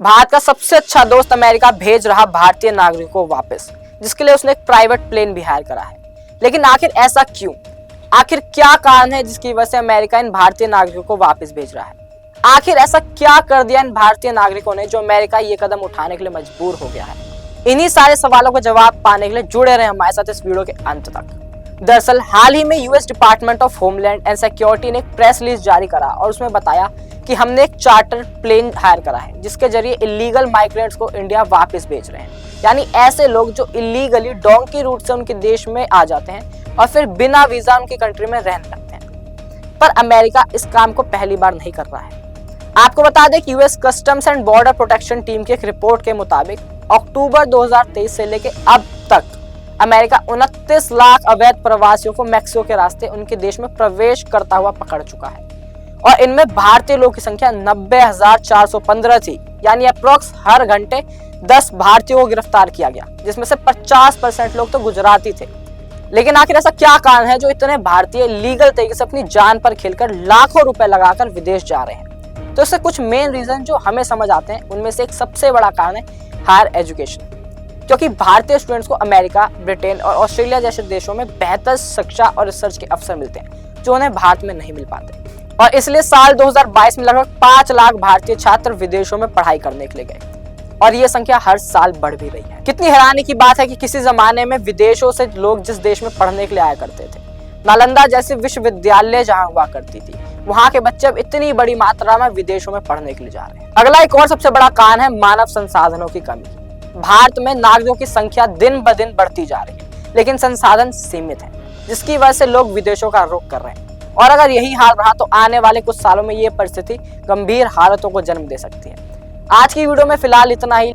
भारत का सबसे अच्छा दोस्त अमेरिका भेज रहा भारतीय नागरिकों को वापस, जिसके लिए उसने एक प्राइवेट प्लेन भी हायर करा है। लेकिन आखिर ऐसा क्यों? आखिर क्या कारण है जिसकी वजह से अमेरिका इन भारतीय नागरिकों को वापस भेज रहा है? आखिर ऐसा क्या कर दिया इन भारतीय नागरिकों ने जो अमेरिका ये कदम उठाने के लिए मजबूर हो गया है? इन्हीं सारे सवालों का जवाब पाने के लिए जुड़े रहे हमारे साथ इस वीडियो के अंत तक। दरअसल हाल ही में US department of homeland and security ने एक प्रेस रिलीज जारी करा और उसमें बताया कि हमने एक चार्टर प्लेन हायर करा है जिसके जरिए इलीगल माइग्रेंट्स को इंडिया वापस भेज रहे हैं। यानी ऐसे लोग जो इलीगली डोंकी रूट से उनके देश में आ जाते हैं और फिर बिना वीजा उनकी कंट्री में रहने लगते हैं। पर अमेरिका इस काम को पहली बार नहीं कर रहा है। आपको बता दें कि US customs and border protection team की एक रिपोर्ट के मुताबिक अक्टूबर 2023 से लेकर अब तक अमेरिका 29 लाख अवैध प्रवासियों को मैक्सिको के रास्ते उनके देश में प्रवेश करता हुआ पकड़ चुका है और इनमें भारतीय लोगों की संख्या 90,415 थी। यानी अप्रोक्स हर घंटे 10 भारतीयों को गिरफ्तार किया गया, जिसमें से 50% लोग तो गुजराती थे। लेकिन आखिर ऐसा क्या कारण है जो इतने भारतीय लीगल तरीके से अपनी जान पर खेलकर लाखों रुपए लगाकर विदेश जा रहे हैं? तो इससे कुछ मेन रीजन जो हमें समझ आते हैं, उनमें से एक सबसे बड़ा कारण है हायर एजुकेशन। क्योंकि भारतीय स्टूडेंट्स को अमेरिका, ब्रिटेन और ऑस्ट्रेलिया जैसे देशों में बेहतर शिक्षा और रिसर्च के अवसर मिलते हैं जो उन्हें भारत में नहीं मिल पाते। और इसलिए साल 2022 में लगभग 5 लाख भारतीय छात्र विदेशों में पढ़ाई करने के लिए गए और ये संख्या हर साल बढ़ भी रही है। कितनी हैरानी की बात है कि किसी जमाने में विदेशों से लोग जिस देश में पढ़ने के लिए आया करते थे, नालंदा जैसे विश्वविद्यालय जहाँ हुआ करती थी, वहाँ के बच्चे अब इतनी बड़ी मात्रा में विदेशों में पढ़ने के लिए जा रहे हैं। अगला एक और सबसे बड़ा कारण है मानव संसाधनों की कमी। भारत में नागरिकों की संख्या दिन ब दिन बढ़ती जा रही है, लेकिन संसाधन सीमित है, जिसकी वजह से लोग विदेशों का रुख कर रहे हैं। और अगर यही हाल रहा तो आने वाले कुछ सालों में ये परिस्थिति गंभीर हालतों को जन्म दे सकती है। आज की वीडियो में फिलहाल इतना ही।